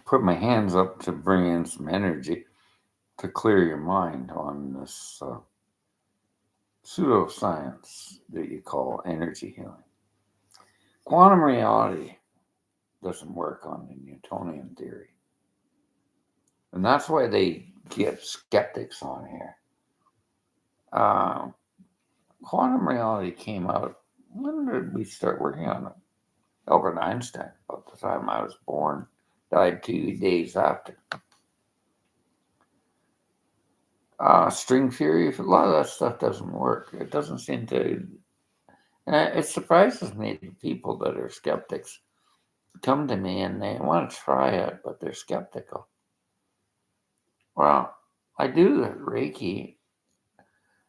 put my hands up to bring in some energy to clear your mind on this pseudoscience that you call energy healing. Quantum reality doesn't work on the Newtonian theory. And that's why they get skeptics on here. Uh, Quantum reality came out. When did we start working on it? Albert Einstein, about the time I was born, died 2 days after. String theory, a lot of that stuff doesn't work. It doesn't seem to. And it surprises me that people that are skeptics come to me and they want to try it, but they're skeptical. Well, I do the Reiki,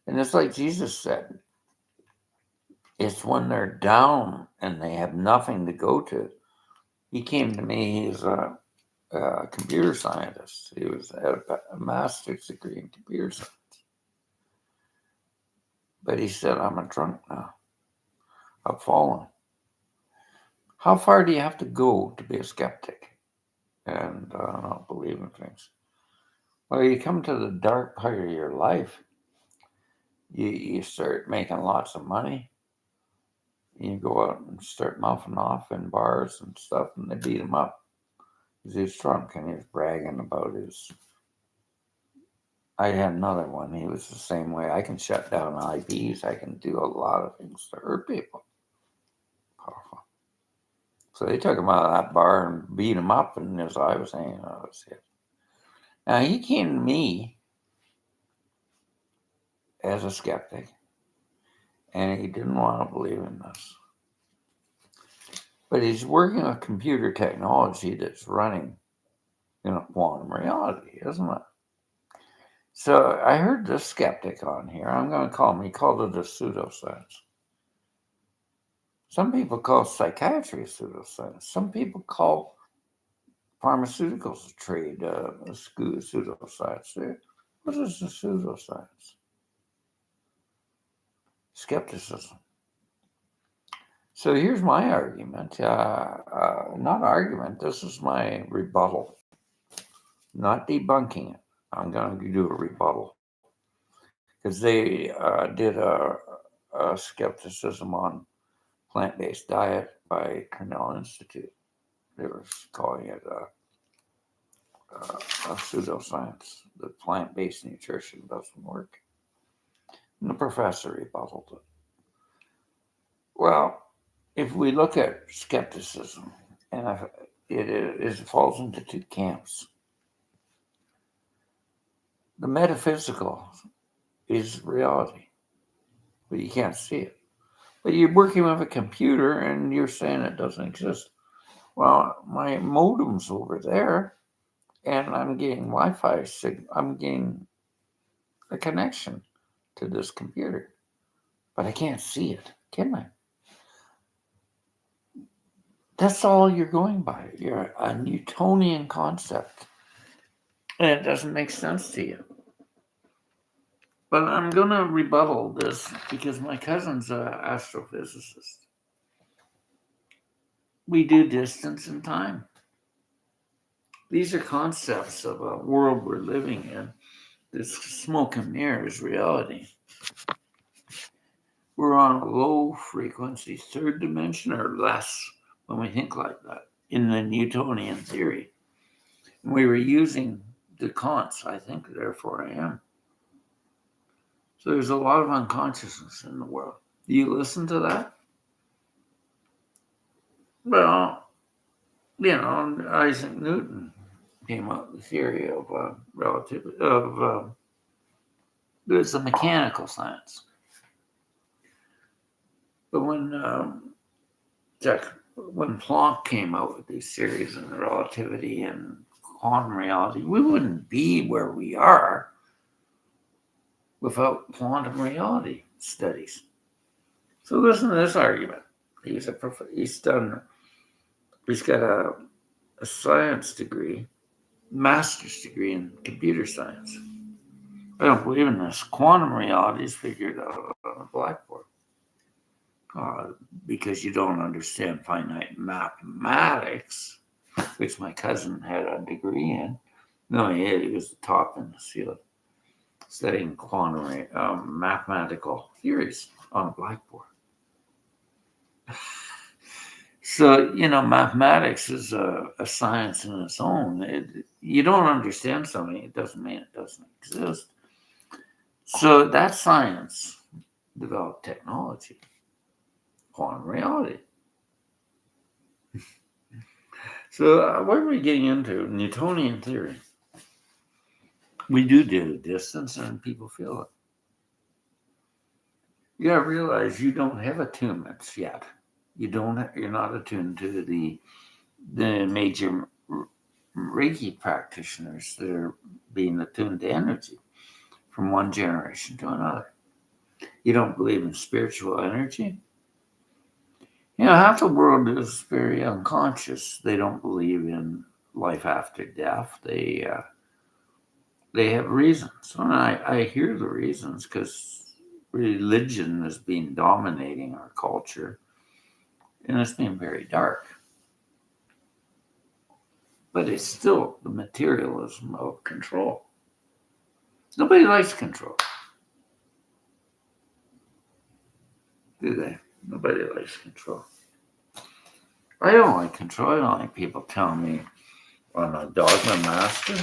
and it's like Jesus said, it's when they're down and they have nothing to go to. He came to me, he's a computer scientist. He was had a master's degree in computer science. But he said, I'm a drunk now. I've fallen. How far do you have to go to be a skeptic and not believe in things? Well, you come to the dark part of your life, you start making lots of money. You go out and start mouthing off in bars and stuff, and they beat him up. He's drunk and he's bragging about his. I had another one. He was the same way. I can shut down IPs. I can do a lot of things to hurt people. Powerful. So they took him out of that bar and beat him up, and his eye was hanging out of his head. Now, he came to me as a skeptic, and he didn't want to believe in this. But he's working with computer technology that's running in a quantum reality, isn't it? So I heard this skeptic on here. I'm going to call him, he called it a pseudoscience. Some people call psychiatry a pseudoscience. Some people call pharmaceuticals a trade a pseudoscience. What is a pseudoscience? Skepticism. So here's my argument. Not argument, this is my rebuttal. Not debunking it. I'm going to do a rebuttal. Because they did a skepticism on plant-based diet by Cornell Institute. They were calling it a pseudoscience. That plant-based nutrition doesn't work. And the professor rebutted it. Well, if we look at skepticism, and it falls into two camps. The metaphysical is reality, but you can't see it. But you're working with a computer and you're saying it doesn't exist. Well, my modem's over there, and I'm getting Wi-Fi signal. I'm getting a connection to this computer, but I can't see it, can I? That's all you're going by. You're a Newtonian concept, and it doesn't make sense to you. But I'm going to rebuttal this because my cousin's an astrophysicist. We do distance and time. These are concepts of a world we're living in. This smoke and mirrors reality. We're on a low frequency third dimension or less when we think like that in the Newtonian theory. And we were using the Kant's, I think, therefore I am. So there's a lot of unconsciousness in the world. Do you listen to that? Well, Isaac Newton came up with the theory of relativity, it's a mechanical science. But when Planck came out with these theories of relativity and quantum reality, we wouldn't be where we are without quantum reality studies. So listen to this argument. He's got a science degree, master's degree in computer science. I don't believe in this. Quantum reality is figured out on a blackboard. Because you don't understand finite mathematics, which my cousin had a degree in. No, he was the top in his field, studying quantum mathematical theories on a blackboard. So, mathematics is a science in its own. You don't understand something, it doesn't mean it doesn't exist. So that science developed technology, quantum reality. So what are we getting into? Newtonian theory. We do distance and people feel it. You gotta realize you don't have attunements yet. You're not attuned to the major Reiki practitioners that are being attuned to energy from one generation to another. You don't believe in spiritual energy? Half the world is very unconscious. They don't believe in life after death. They have reasons. And I hear the reasons because religion has been dominating our culture and it's been very dark. But it's still the materialism of control. Nobody likes control. Do they? Nobody likes control. I don't like control. I don't like people telling me I'm a dogma master.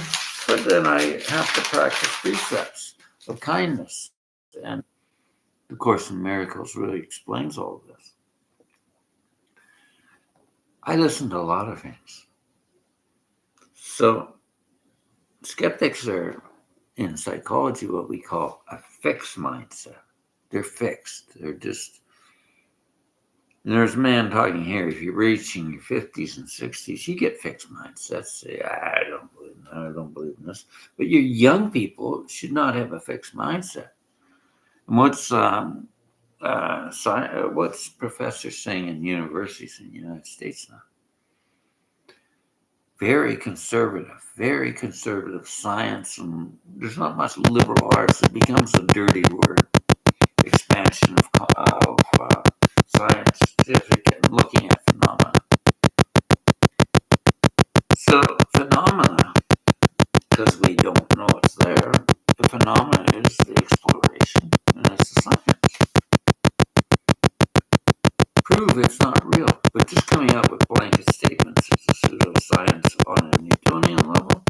But then I have to practice precepts of kindness. And the Course in Miracles really explains all of this. I listen to a lot of things. So skeptics are in psychology what we call a fixed mindset. They're fixed. They're just... There's a man talking here. If you're reaching your 50s and 60s, you get fixed mindsets. Say, I don't believe in that. I don't believe in this. But your young people should not have a fixed mindset. And what's professors saying in universities in the United States now? Very conservative science, and there's not much liberal arts. It becomes a dirty word. Expansion of scientific and looking at phenomena. So phenomena, because we don't know it's there, the phenomena is the exploration, and it's the science. Prove it's not real, but just coming up with blanket statements is a pseudoscience on a Newtonian level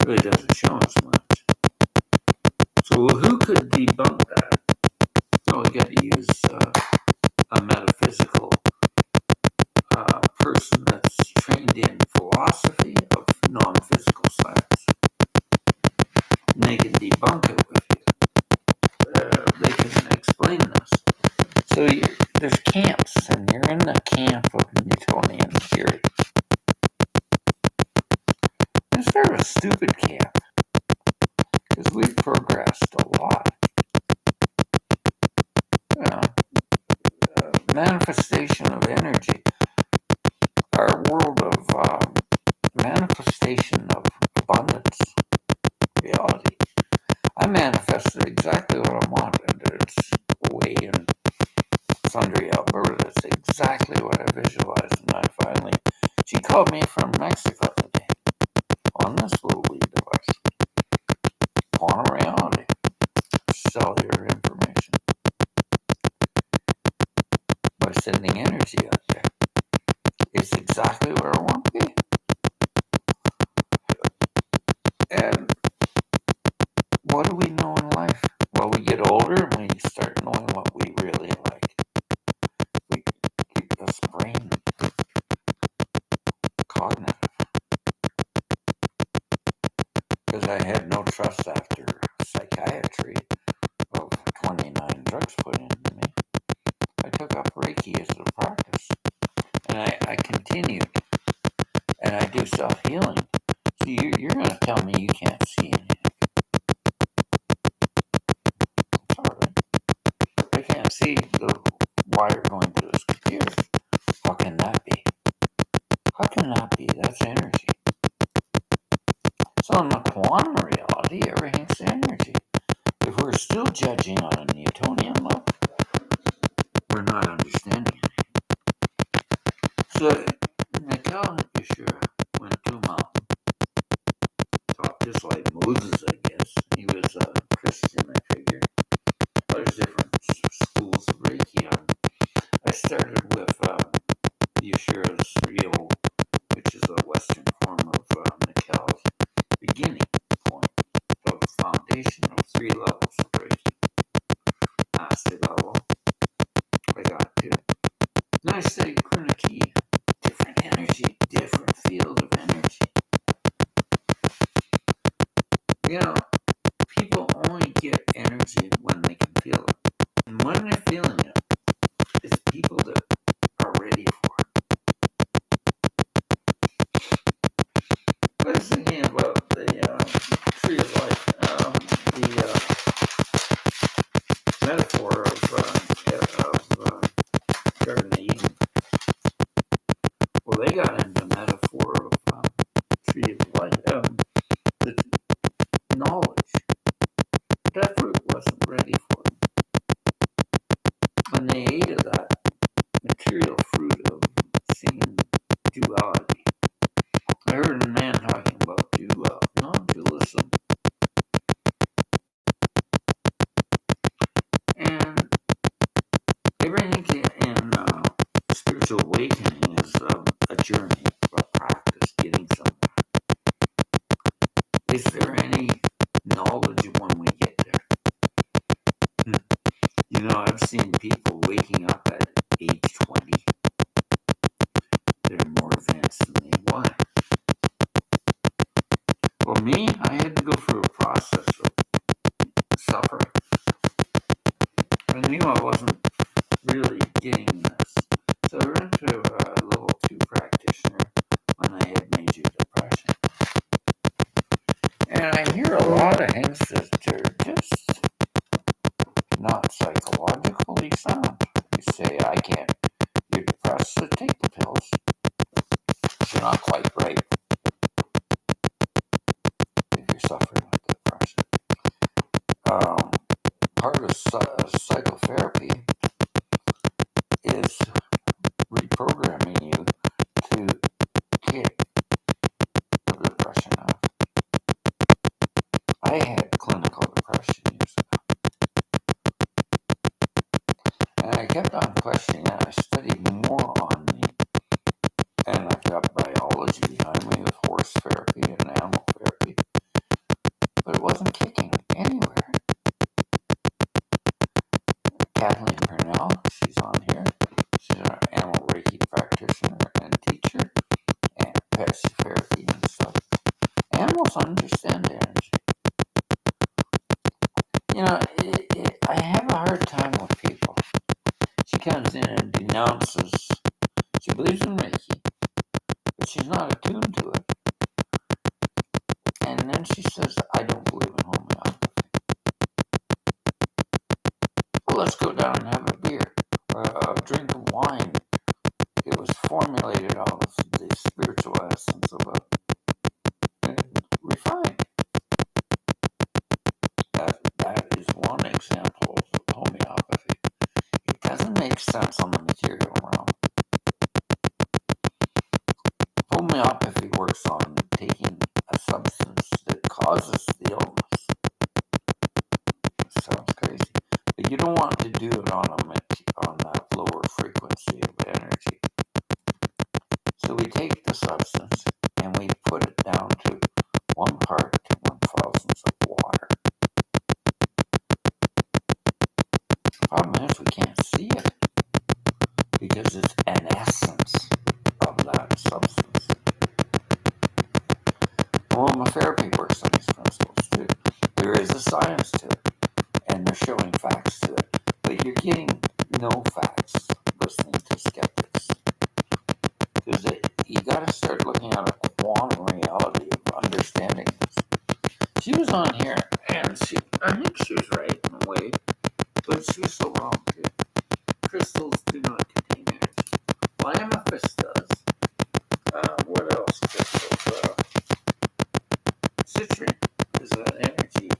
really doesn't show us much. So who could debunk that? Well, we got to use a metaphysical person that's trained in philosophy of non-physical science. And they can debunk it with you. They can explain this. So there's camps, and you're in the camp of Newtonian theory. It's sort of a stupid camp, because we've progressed a lot. Manifestation of energy, our world of manifestation of abundance, reality. I manifested exactly what I wanted. It's way in Sundry, Alberta. That's exactly what I visualized. And she called me from Mexico today on this little wee device. Quantum reality. Cellular information. By sending energy out there. It's exactly where I want to be. And what do we know in life? Well, we get older and we start knowing what we really like. We keep this brain cognitive. Because I had no trust after psychiatry of 29 drugs put into me. I took up Reiki as a practice. And I continued. And I do self-healing. So you're going to tell me you can't see anything. It's all right. I can't see the wire going to this computer. How can that be? How can that be? That's energy. So in the quantum reality, everything's energy. If we're still judging on a Newtonian level, we're not understanding anything. So, Mikhail Yeshua Blue Mountain. Taught just like Moses, I guess. He was a Christian, I figure. There's different schools of Reiki. I started with Yeshura's 3.0, which is a Western form of Mikkel's beginning point of the foundation of 3 levels of Reiki. Master level, I got to. Then I studied Kuniki. Different energy, different field of energy. You know, people only get energy when they can feel it. And when they're feeling it, it's people that are ready for it. I was thinking about the tree of life, the metaphor of Garden of Eden. Well, they got into the metaphor of tree of life, the knowledge. That fruit wasn't ready for them. When they ate of that material fruit of seeing duality. I heard a man talking about non-dualism. And everything in spiritual awakening is a journey, a practice, getting somewhere. Is there any knowledge when we get there? You know, I've seen people waking up at age 20. They're more advanced than me. Why? Well, me, I had to go through a process of suffering. I knew I wasn't really getting this. So I went to a level 2 practitioner when I had major depression. And I hear a lot of things that are just not psychologically sound. You say, I can't, you're depressed, so take the pills. You're not quite right if you're suffering with depression. Part of psychotherapy is reprogramming you to get the depression out. I had clinical depression years ago. And I kept on questioning it. I studied more on me. And I've got biology behind me with horse therapy and animal therapy. But it wasn't kicking anywhere. Kathleen Purnell, she's on here. She's an animal Reiki practitioner and teacher and pet therapy and stuff. Animals understand energy. You know, I have a hard time with people. She comes in and denounces. She believes in Reiki, but she's not attuned to it. And then she says, I don't believe in homeopathy. Well, let's go down and have a beer or a drink of wine. It was formulated out of the spiritual essence of it and refined. That is one example of homeopathy. It doesn't make sense on the material realm. Homeopathy works on taking a substance that causes the illness. It sounds crazy. But you don't want to do it on that lower frequency of energy. So we take the substance and we put it down to 1 part to 1,000 of water. The problem is we can't see it because it's an essence of that substance. Aromatherapy works on these principles too. There is a science to it, and they're showing facts to it. But you're getting no facts listening to skeptics. Because you got to start looking at a quantum reality of understanding this. She was on here, and I think she was right in a way, but she was so wrong too. Crystals do not contain energy. Well, amethyst does. What else? Crystals. Citrine is an energy.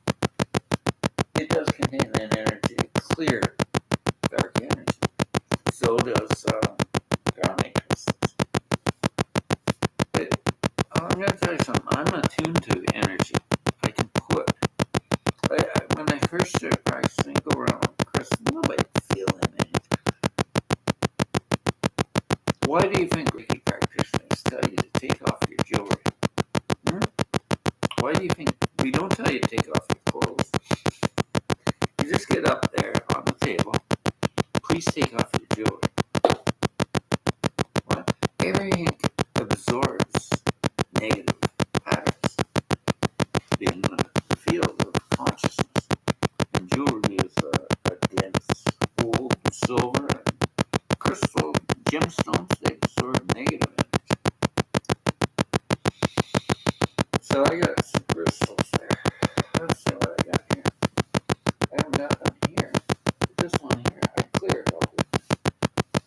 It does contain an energy, clear, dark energy. So does garnet crystals. But I'm going to tell you something. I'm attuned to energy. I can put. When I first started practicing, go around crystals, nobody could feel anything. Why do you think Reiki practitioners tell you to take off your jewelry? Hmm? Why do you think we don't tell you to take off your clothes? You just get up there on the table. Please take off your jewelry. What? Everything absorbs negative patterns in the field of consciousness. And jewelry is a dense gold, silver, and crystal gemstones. They absorb negative energy. So I got some crystals there. Let's see what I got here. I haven't got them here. This one here, I cleared all.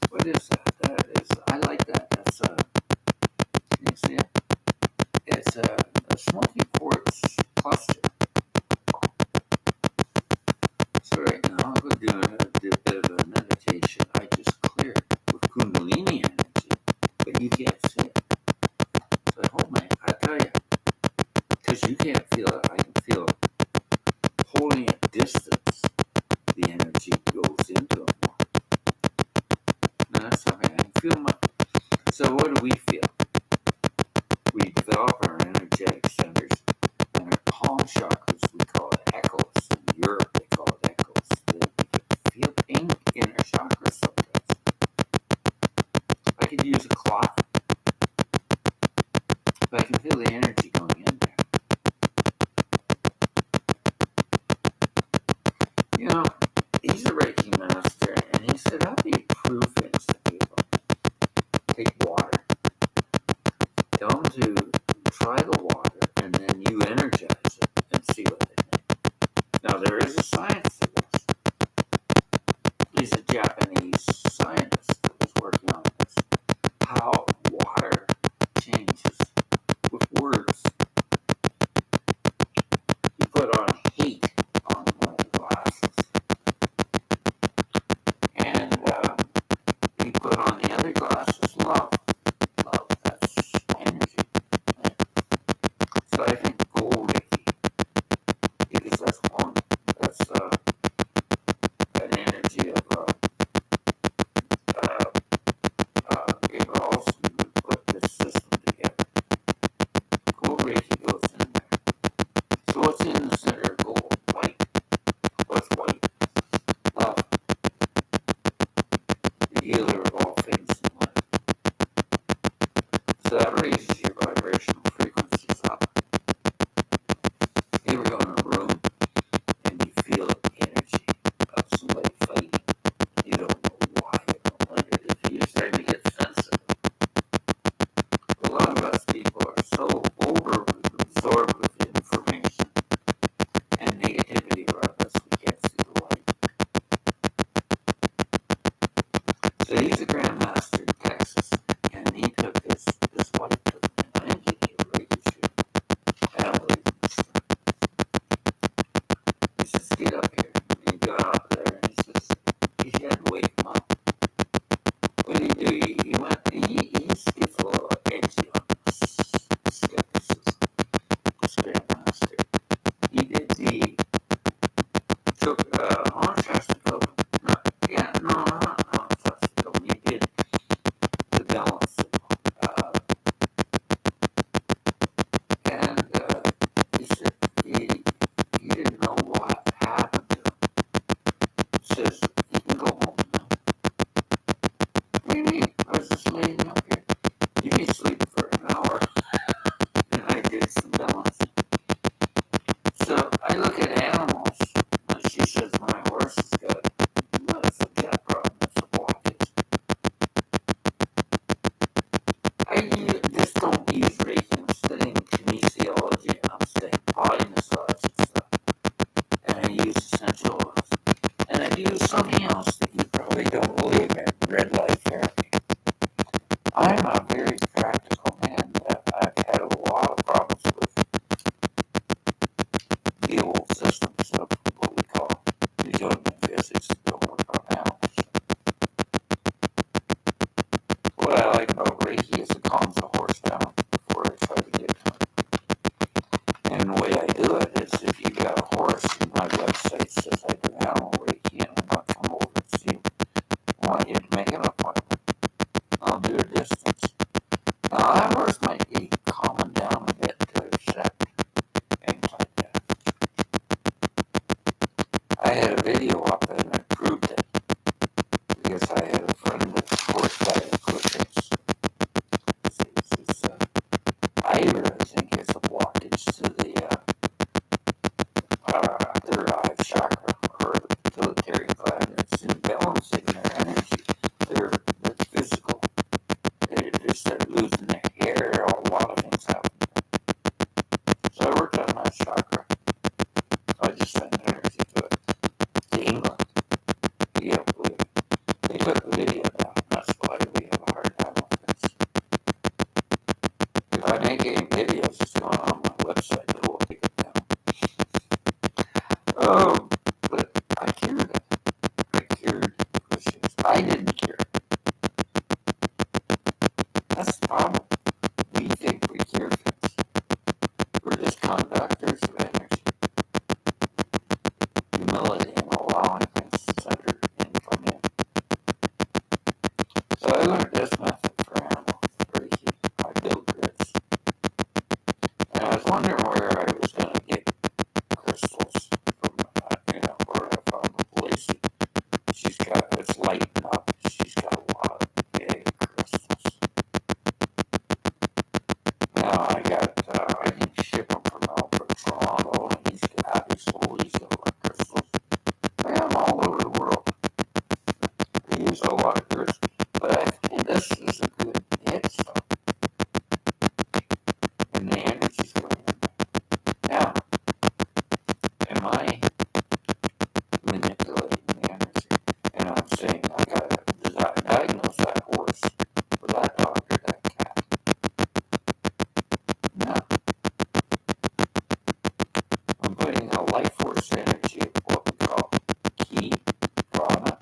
What is that? That is, I like that. That's can you see it? It's a smoky quartz cluster. So right now I'm going to do a bit of a meditation. I just cleared with Kundalini energy, but you can't see it. So I hold I tell you, because you can't feel it, I can feel it. Holding at distance, the energy goes into it more. Now that's something I can feel. So what do we feel? We develop our energetic centers and our palm chakras, we call it echoes. In Europe, they call it echoes. We can feel pain in our chakras sometimes. I could use a cloth, but I can feel the energy going in there. You know, he's a Reiki master, and he said, how do you prove things to people? Take water. Tell them to try the water, and then you energize it and see what they think. Now, there is a science to this. He's a Japanese scientist that was working on this. How water changes with words. He put on hate on one of the glasses. And he put on the other glasses love. Love, that's energy. Right? So I think gold Reiki, because that's one. That's an energy of Gabriel Olsen who put this system together. Gold Reiki goes in there. So what's in the center of gold? White. What's white? Love. The healer of all things in life. So that raises your vibrational frequencies up. And the way I do it is if you got a horse, and my website says I do animal Reiki, and I want to come over and see you, I want you to make an appointment. I'll do a distance. Now, that horse might be calming down a bit to accept things like that. I had a video up and I proved it because I had a friend that's a horse guy at Clifford's. I really think it's a blockage to the third eye chakra or the pituitary gland. It's imbalancing their energy. They're physical. They just start losing their hair. A lot of things happen. So I worked on my chakra. I just sent energy to it. To England. You don't believe it. They took the video down. That's why we have a hard time with this. If I make any videos, it's going on my website. They will take it down. Oh, but I cured it. I cured issues. I didn't cure it. That's the problem. We think we cure things. We're just conductors of energy. Humility and allowing things to center and come in. So I learned this method for animal Reiki. I built grids. And I was wondering where I was going to get crystals from, where I found the place. It's lightened up. She's got a lot of big crystals. Now I can ship them from Alfred, Toronto, and he's got a lot of crystals. I have them all over the world. I use a lot of crystals. But I think this is a good hit stuff. And the energy's going in there. Now, am I manipulating the energy? And I'm saying I gotta diagnose that horse or that dog or that cat. No. I'm putting a life force energy of what we call ki, prana,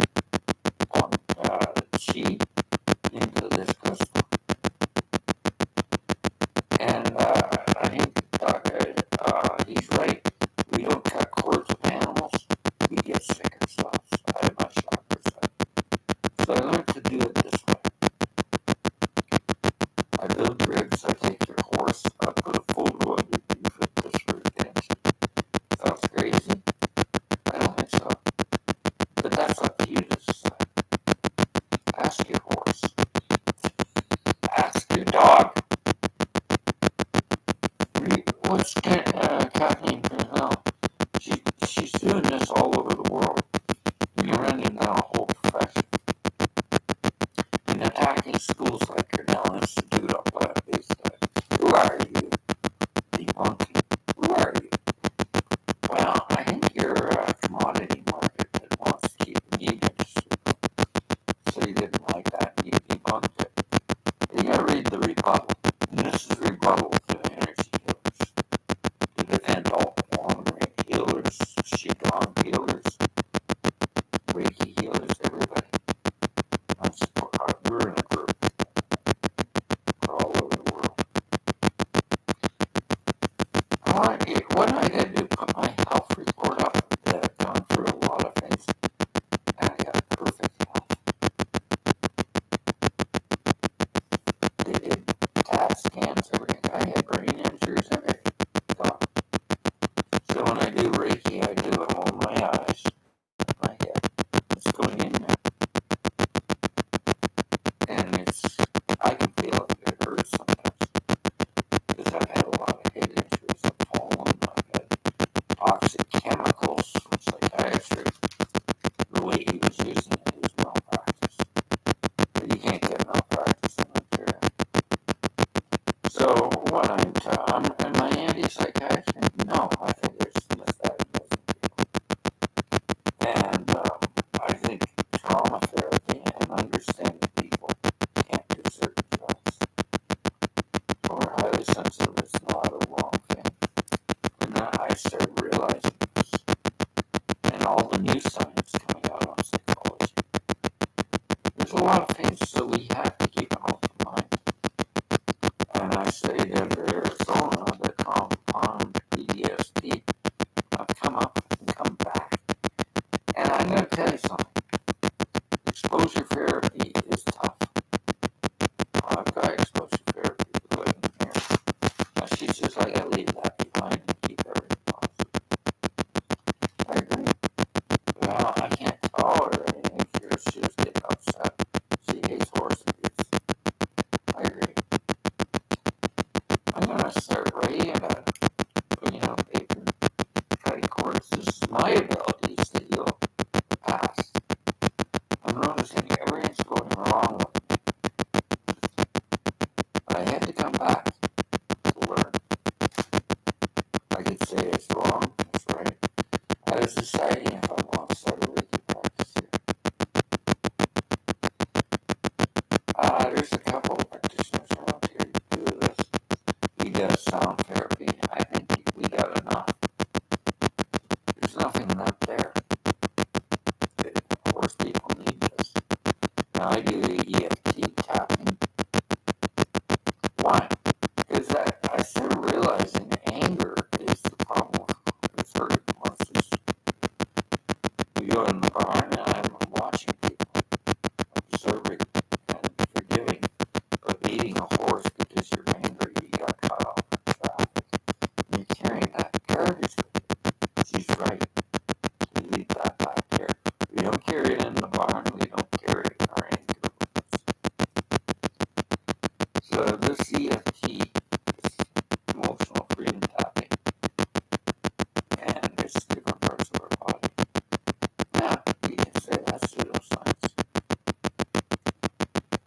chi into this crystal. And I think he's right. We don't cut cords with animals. We get sick ourselves. I have my chakra set. So I learned to do it this way. I build grids. I take your horse. I put a photo of you fit this for attention. Sounds crazy? I don't think so. But that's up to you to decide. Ask your horse. Ask your dog. What's Kathleen Brunel? She's doing this all over the world. You're running down a whole profession. And attacking schools like Cornell Institute on plant-based diet. Who are you? Debunking. Who are you? Well, I think you're a commodity market that wants to keep the meat industry. So you didn't like that and you debunked it. You gotta read the rebuttal. And this is rebuttal to energy healers. To defend all quantum healers, Qigong healers, Reiki healers, everybody. We're in a group. We're all over the world. What I gotta do, put my health report up that I've gone through a lot of things. And I got perfect health. They did CAT scans, everything. I had brain injuries, everything. Gone. So when I do Reiki, I do it on my eyes, my head. It's going in there. And I can feel it. It hurts sometimes. Because I've had a lot of head injuries. I've fallen. I've had toxic chemicals from psychiatrists. The way he was using it was malpractice. But you can't get malpractice in Ontario. So what am I anti-psychiatric? No, I think there's misdiagnosing people. And I think trauma therapy and understanding people can't do certain drugs. Or highly sensitive is not a wrong thing. And I started realizing this. And all the new science coming out on psychology. There's a lot of things, so we have to keep an open mind. And I studied at Arizona, the compound I was deciding if I want to start a Reiki practice here. There's a couple of practitioners around here who do this. He does sound therapy. I think we got enough. There's nothing not there. Of course, people need this. Now I do the EFT tapping. Why? Because I started realizing anger is the problem with hurting horses. We go in the barn and I'm watching people, observing and forgiving, but beating a horse because you're angry, you got cut off in traffic. And you're carrying that garbage with you. She's right. We leave that back there. We don't carry it in the barn. We don't carry it in our anger with us. So this EFT is emotional freedom tapping, and it's different parts of our body. Yeah, you can say that's pseudoscience.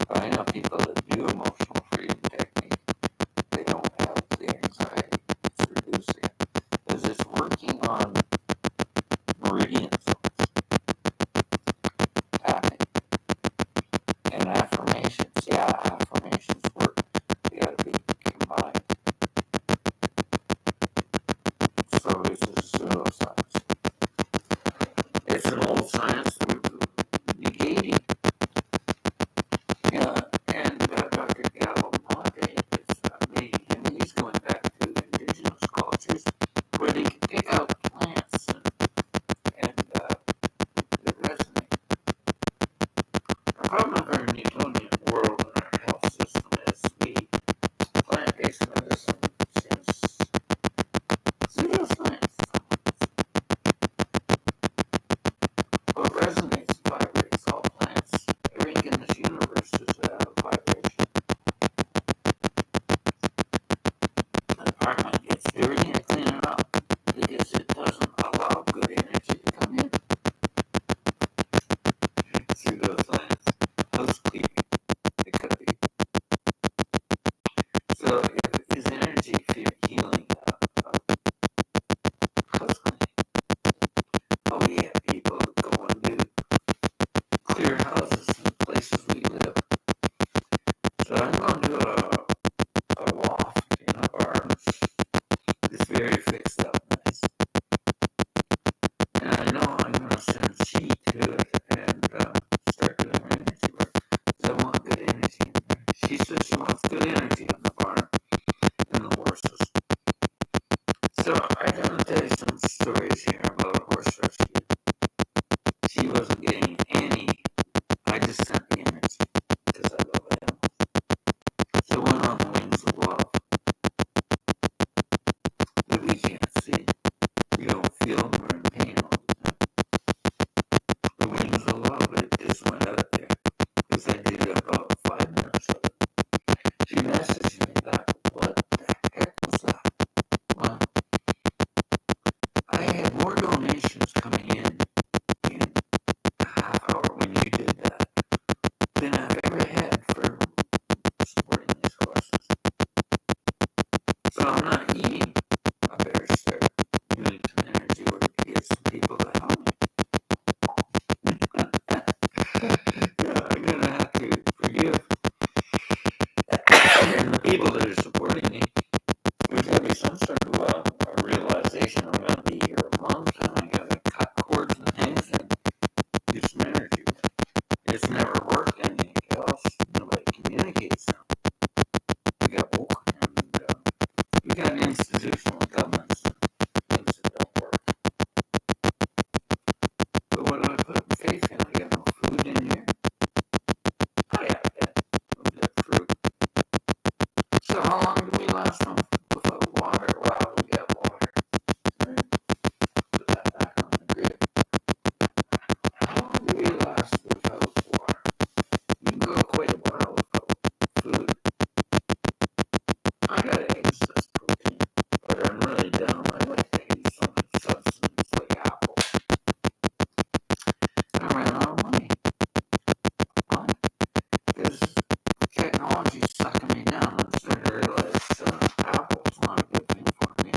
But I know people that do emotional freedom technique, they don't have the anxiety. It's reducing it. Because it's working on meridian zones, tapping, and affirmations. Yeah, affirmations work. They gotta be combined. So this is pseudoscience. It's an old science negating. Yeah, and Dr. Gallimante is amazing. And he's going back to indigenous cultures where they can pick out plants and that resonate. The problem with our Newtonian world and our health system is we plant-based medicine seems pseudoscience. What resonates, vibrates, all plants. Everything in this universe is a vibration. The apartment gets dirty, I clean it up because it doesn't allow good energy to come in. Pseudoscience. Housekeeping. It could be. So is energy healing house cleaning? Oh yeah, people go and do clear houses in places we live. So I'm going to a loft in a barn. It's very fixed up nice. And I know I'm going to send Chi to it and start doing her energy work. Because I want good energy in there. She says she wants good energy in the barn and the horses. So I'm going to tell you some stories here about a horse rescue. She wasn't getting any. I just sent the energy because I love animals. So went on the wings of love that we can't see. We don't feel them. We're in pain all the time. The wings of love, it just went out there because I did about 5 minutes of it. She messaged me back, what the heck was that? Well, I had more donations coming in a half hour when you did that than I've ever had for supporting these horses. So I'm not eating a bear start doing some energy work to get some people to help me. Yeah, I'm going to have to forgive. And the people that are supporting me, there's got to be some sort of a realization I'm going to be here a month and I got to cut cords and things and do some energy work. It's never worked anything else. Nobody communicates now. We got woke and we got institutional governments and things that don't work. But what do I put faith in? I got no food in here. I have that. A little bit of fruit. So how long do we last without water? Well, we got water. Right? Put that back on the grid. How long do we last without water? You can go quite a while without food. I got eggs, that's protein. But I'm really down. I like to eat some substance like apple. I ran out of money. Why? Because technology's sucking me down. I'm starting to realize apple's not a good thing for me.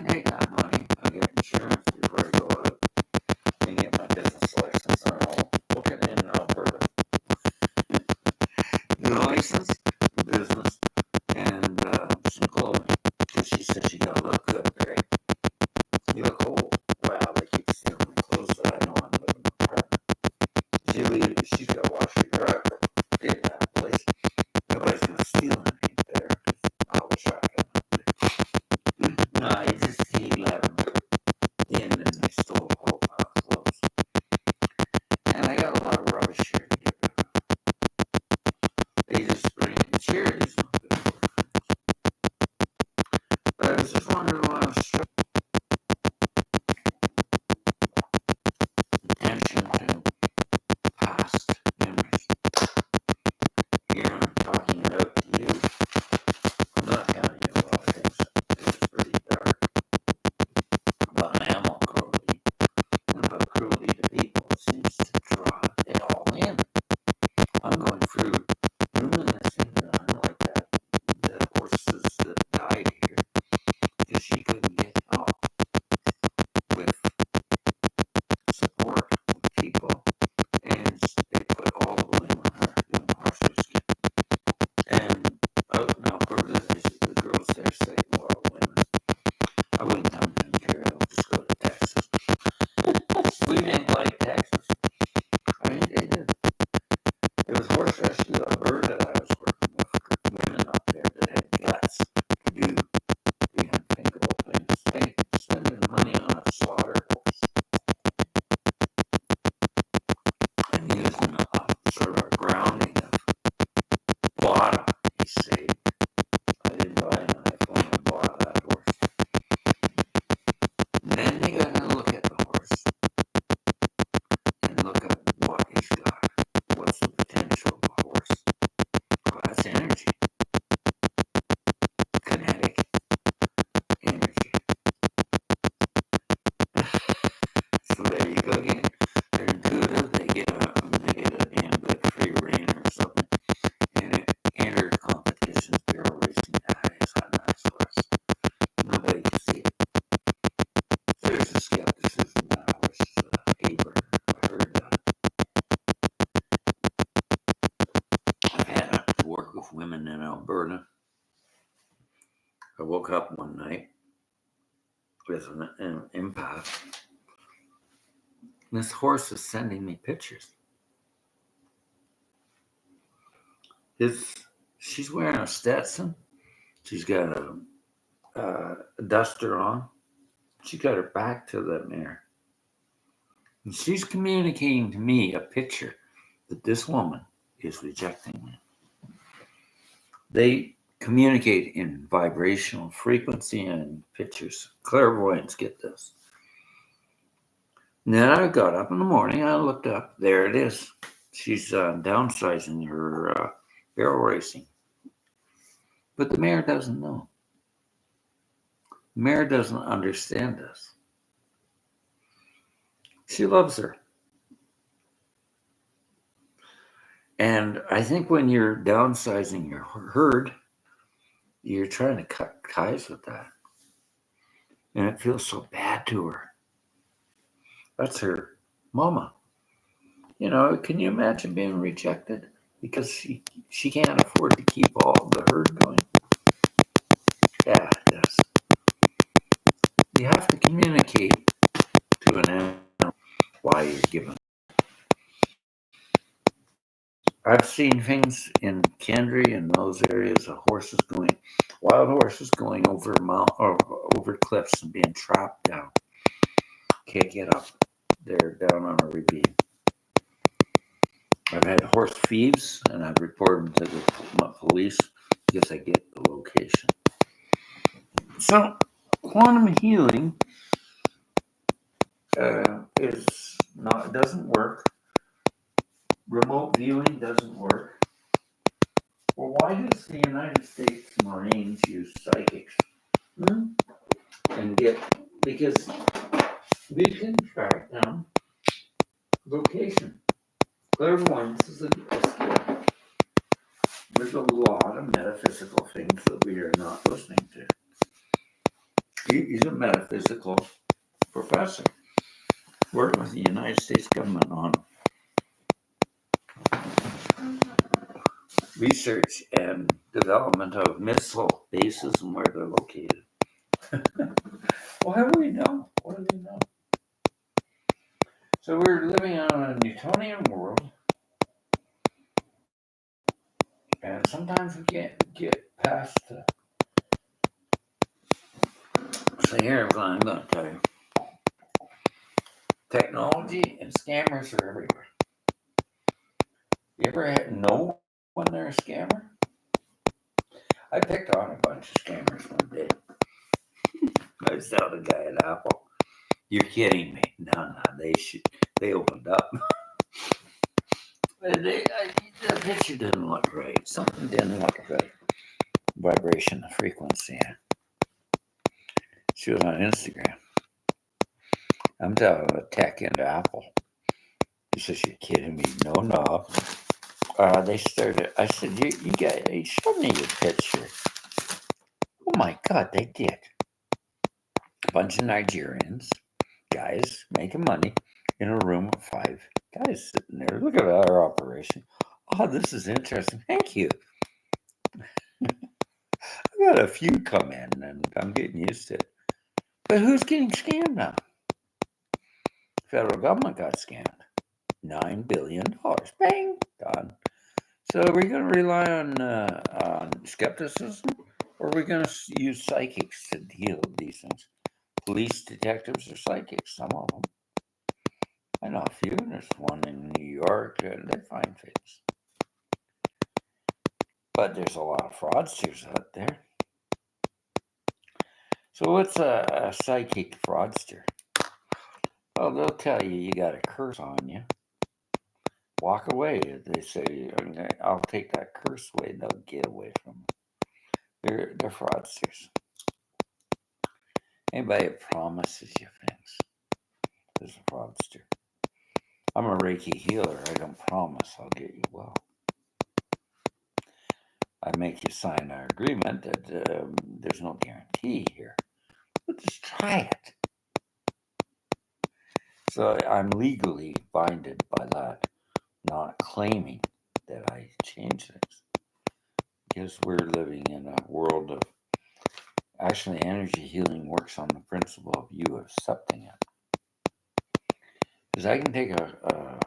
I got money. I get insurance before I go out and get my business license. And I'll book it in Alberta. The license, the business, and some clothing. Because she said she gotta look good, right? You look old. Wow, they keep stealing my clothes that I know I'm living in an apartment. She's got to wash her car in that place. Nobody's going to steal anything there. I wish I could. No, I just see 11 in and they stole a whole pile of clothes. And I got a lot of rubbish here to get rid of. They just bring in charities. But I was just wondering why I was so attention to past memories. Here I'm talking about to you. I'm not telling you a lot of things. It's pretty dark about animal cruelty and about cruelty to people. It seems to draw it all in. I'm going through numerous things that I'm like that. The horses that died here because she couldn't get help with support with people, and they put all the blame on her doing horse rescue. And out in Alberta, the girls there say, well, women, I wouldn't come to Ontario, I'll just go to Texas. We didn't like Texas. I mean, they did. It was horse rescue Alberta that I was working with women up there that had guts to do the unthinkable things. They spending money on a slaughter horse and using sort of a grounding of bottom, he saved. I didn't buy an iPhone, I bought that horse. And then you got to look at the horse and look at what he's got. What's the potential of a horse? Well, that's energy, kinetic energy. So there you go again. They're intuitive. They get a damn good free rein or something, and it enter competitions, barrel racing. That is a nice horse. Nobody can see it. There's a skepticism that horse is a paper. I heard that. I've had to work with women in Alberta. I woke up one night with an empath. This horse is sending me pictures. She's wearing a Stetson. She's got a duster on. She got her back to the mirror. And she's communicating to me a picture that this woman is rejecting me. They communicate in vibrational frequency and pictures. Clairvoyants get this. And then I got up in the morning, I looked up, there it is. She's downsizing her barrel racing. But the mayor doesn't know. The mayor doesn't understand this. She loves her. And I think when you're downsizing your herd, you're trying to cut ties with that. And it feels so bad to her. That's her mama. You know, can you imagine being rejected? Because she can't afford to keep all the herd going. Yeah, it does. You have to communicate to an animal why you're given. I've seen things in Kendry and those areas of wild horses going over over cliffs and being trapped down. Can't get up. They're down on a ravine. I've had horse thieves, and I've reported them to the police because I get the location. So, quantum healing doesn't work. Remote viewing doesn't work. Well, why does the United States Marines use psychics? Because we can track down location. Clairvoyance is a skill. There's a lot of metaphysical things that we are not listening to. He's a metaphysical professor working with the United States government on research and development of missile bases and where they're located. Well, how do we know? What do we know? So we're living on a Newtonian world, and sometimes we can't get past the. So here, I'm going to tell you, technology and scammers are everywhere. You ever know when they're a scammer? I picked on a bunch of scammers one day. I was telling the guy at Apple, "You're kidding me? No, they opened up. The picture didn't look right. Something didn't look right. Vibration, the frequency. She was on Instagram. I'm telling the tech into Apple. He says, "You're kidding me? No." They started. I said, "You guys, show me your picture." Oh my God, they did. A bunch of Nigerians, guys making money in a room of 5 guys sitting there. Look at our operation. Oh, this is interesting. Thank you. I got a few come in, and I'm getting used to it. But who's getting scammed now? Federal government got scammed. $9 billion. Bang! Gone. So are we going to rely on skepticism, or are we going to use psychics to deal with these things? Police detectives are psychics, some of them. I know a few. There's one in New York, and they find things. But there's a lot of fraudsters out there. So what's a psychic fraudster? Well, they'll tell you got a curse on you. Walk away. They say, "I'll take that curse away." They'll get away from it. They're fraudsters. Anybody that promises you things is a fraudster. I'm a Reiki healer. I don't promise I'll get you well. I make you sign an agreement that there's no guarantee here. But just try it. So I'm legally binded by that, not claiming that I change things. Because we're living in a world of, actually, energy healing works on the principle of you accepting it. Because I can take a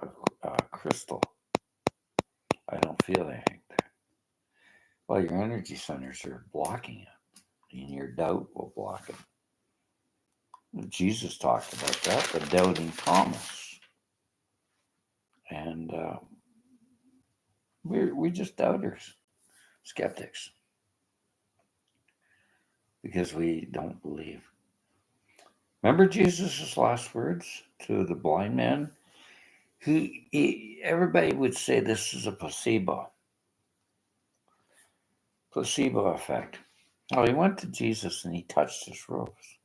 crystal. I don't feel anything there. Well, your energy centers are blocking it, and your doubt will block it. Jesus talked about that, the doubting Thomas. And we're just doubters, skeptics, because we don't believe. Remember Jesus' last words to the blind man? Everybody would say this is a placebo effect. Oh, he went to Jesus and he touched his robes.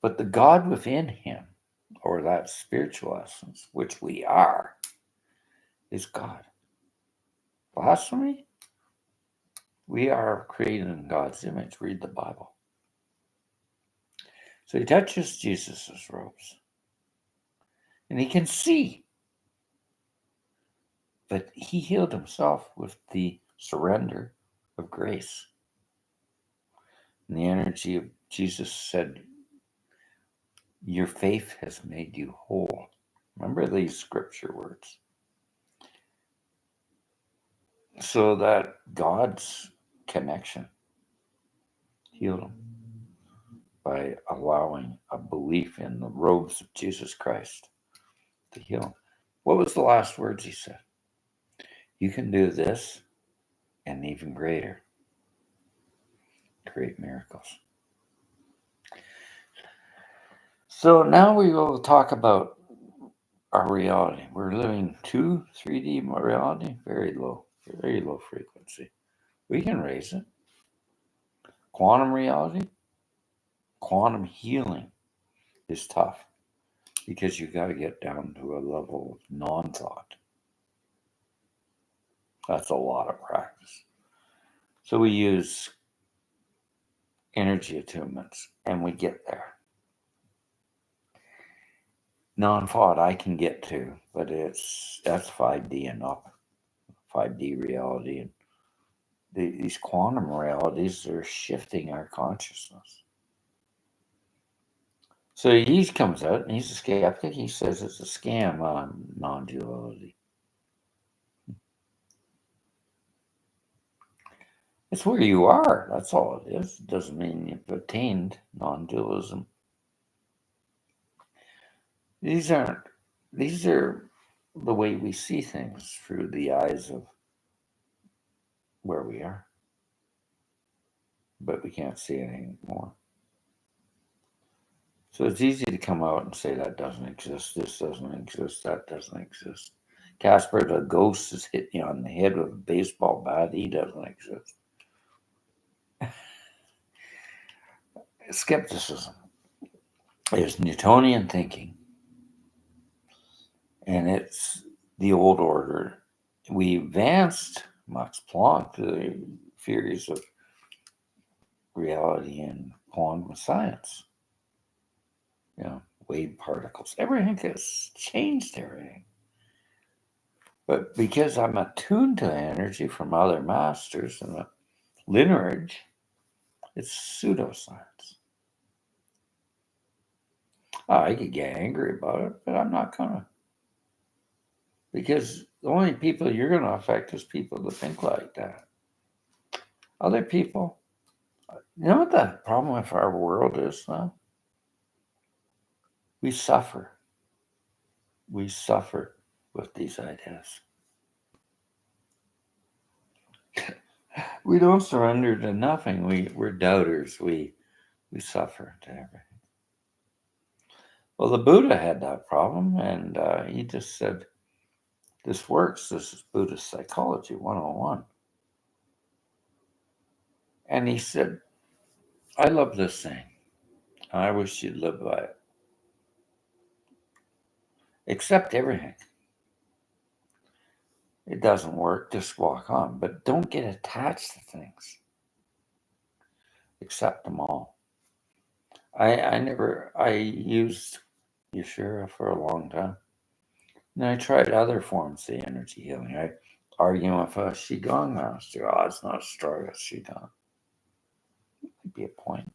But the God within him, or that spiritual essence, which we are, is God. Blasphemy? We are created in God's image. Read the Bible. So he touches Jesus' robes. And he can see. But he healed himself with the surrender of grace. And the energy of Jesus said, "Your faith has made you whole." Remember these scripture words. So that God's connection healed him by allowing a belief in the robes of Jesus Christ to heal him. What was the last words he said? You can do this and even greater. Great miracles. So now we will talk about our reality. We're living 3D reality, very low frequency. We can raise it. Quantum reality, quantum healing is tough because you got to get down to a level of non-thought. That's a lot of practice. So we use energy attunements, and we get there. Non-thought I can get to, but that's 5D and up, 5D reality, and these quantum realities are shifting our consciousness. So he comes out and he's a skeptic. He says it's a scam on non-duality. It's where you are. That's all it is. It doesn't mean you've attained non-dualism. These are the way we see things through the eyes of where we are. But we can't see anything more. So it's easy to come out and say that doesn't exist, this doesn't exist, that doesn't exist. Casper the ghost is hitting you on the head with a baseball bat. He doesn't exist. Skepticism is Newtonian thinking. And it's the old order. We advanced Max Planck, the theories of reality and quantum science. Wave particles. Everything has changed everything. But because I'm attuned to energy from other masters and the lineage, it's pseudoscience. I could get angry about it, but I'm not gonna. Because the only people you're gonna affect is people that think like that. Other people, you know what the problem with our world is now? We suffer. We suffer with these ideas. We don't surrender to nothing. We're doubters. We suffer to everything. Well, the Buddha had that problem, and he just said, this works. This is Buddhist Psychology 101. And he said, I love this saying. I wish you'd live by it. Accept everything. It doesn't work, just walk on. But don't get attached to things. Accept them all. I used Yeshua for a long time. And I tried other forms of energy healing. I argued with a Qigong master. Oh, it's not as strong as Qigong. Might be a point.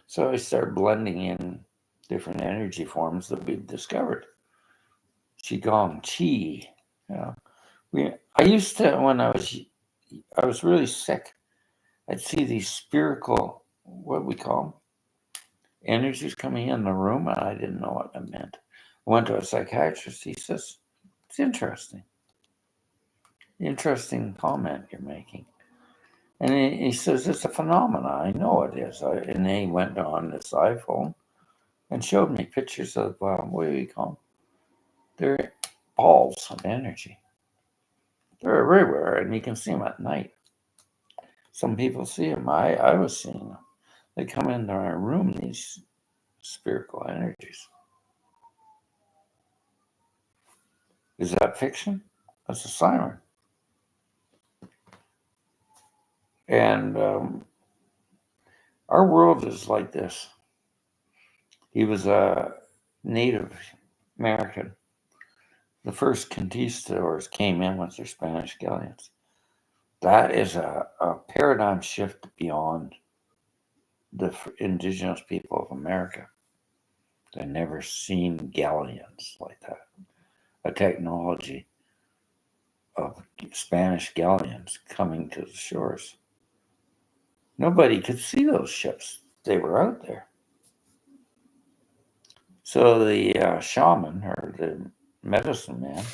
So I started blending in different energy forms that we've discovered. Qigong, Qi. I used to, when I was really sick, I'd see these spherical, what we call them, energies coming in the room, and I didn't know what it meant. I went to a psychiatrist. He says, it's interesting. Interesting comment you're making. And he says, it's a phenomenon. I know it is. And then he went on this iPhone and showed me pictures of, what do we call them? They're balls of energy. They're everywhere, and you can see them at night. Some people see them. I was seeing them. They come into our room, these spherical energies. Is that fiction? That's a siren. And our world is like this. He was a Native American. The first conquistadors came in with their Spanish galleons. That is a paradigm shift beyond the indigenous people of America. They've never seen galleons like that. A technology of Spanish galleons coming to the shores. Nobody could see those ships. They were out there. So the shaman, or the medicine man,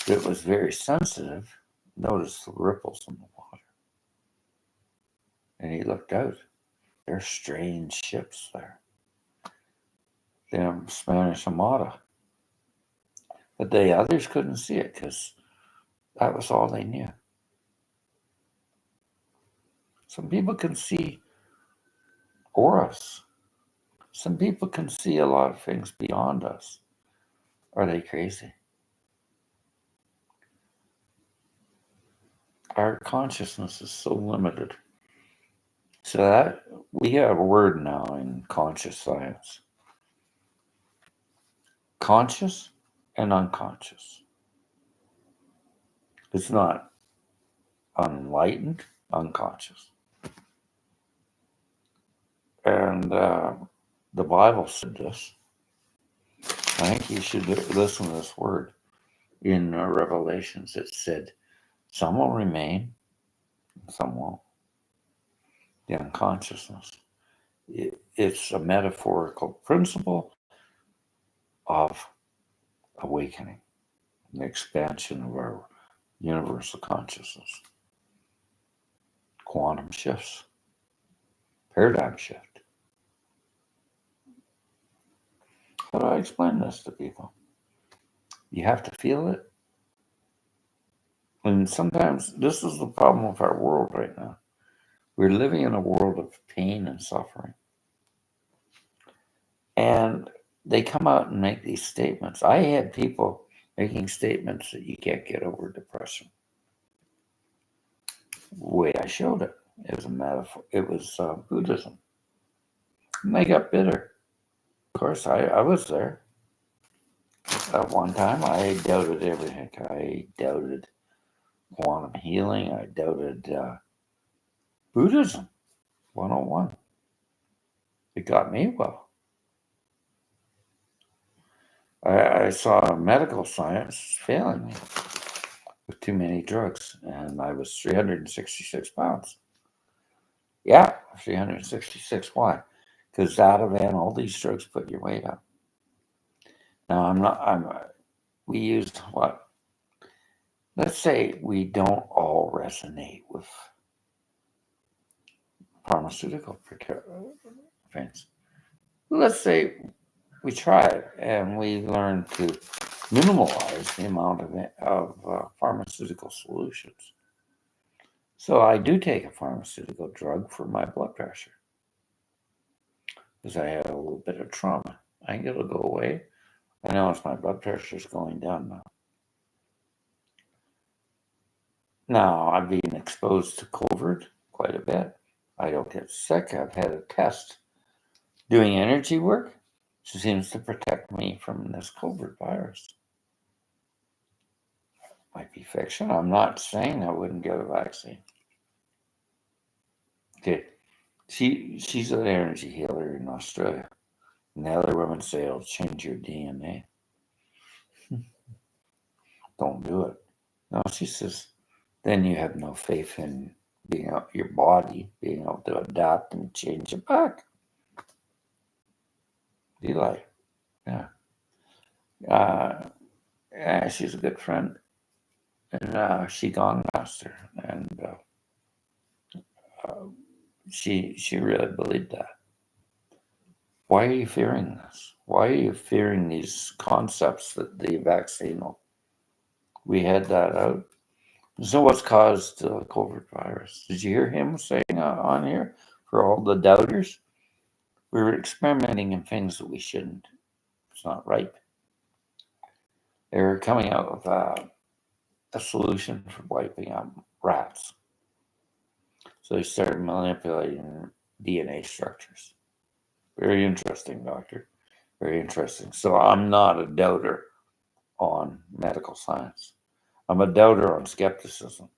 that was very sensitive, noticed the ripples in the water. And he looked out. There's strange ships there. They're Spanish Armada. But the others couldn't see it because that was all they knew. Some people can see auras. Some people can see a lot of things beyond us. Are they crazy? Our consciousness is so limited. So that we have a word now in conscious science. Conscious and unconscious. It's not unenlightened, unconscious. And the Bible said this. I think you should listen to this word. In Revelations, it said, some will remain, some won't. The unconsciousness. It's a metaphorical principle of awakening, the expansion of our universal consciousness. Quantum shifts, paradigm shift. How do I explain this to people? You have to feel it. And sometimes this is the problem with our world right now. We're living in a world of pain and suffering. And they come out and make these statements. I had people making statements that you can't get over depression. The way I showed it, it was a metaphor. It was Buddhism. And they got bitter. Of course, I was there. At one time, I doubted everything. I doubted quantum healing. I doubted Buddhism 101. It got me well. I saw medical science failing me with too many drugs, and I was 366 pounds. Yeah, 366. Why? Because Ativan, all these drugs put your weight up. Now, we used what? Let's say we don't all resonate with pharmaceutical things. Let's say we tried and we learned to minimalize the amount of pharmaceutical solutions. So I do take a pharmaceutical drug for my blood pressure because I had a little bit of trauma. I think it'll go away. I notice my blood pressure is going down now. Now, I've been exposed to COVID quite a bit. I don't get sick. I've had a test doing energy work. It seems to protect me from this COVID virus. Might be fiction. I'm not saying I wouldn't get a vaccine. Okay. She's an energy healer in Australia. And the other women say it'll change your DNA. Don't do it. No, she says, then you have no faith in your body being able to adapt and change it back. Eli, yeah. Yeah, she's a good friend. And she gone master. And she really believed that. Why are you fearing this? Why are you fearing these concepts that the vaccine will? We had that out. So what's caused the COVID virus? Did you hear him saying on here for all the doubters? We were experimenting in things that we shouldn't. It's not right. They were coming out with a solution for wiping out rats. So they started manipulating DNA structures. Very interesting, doctor. Very interesting. So I'm not a doubter on medical science. I'm a doubter on skepticism.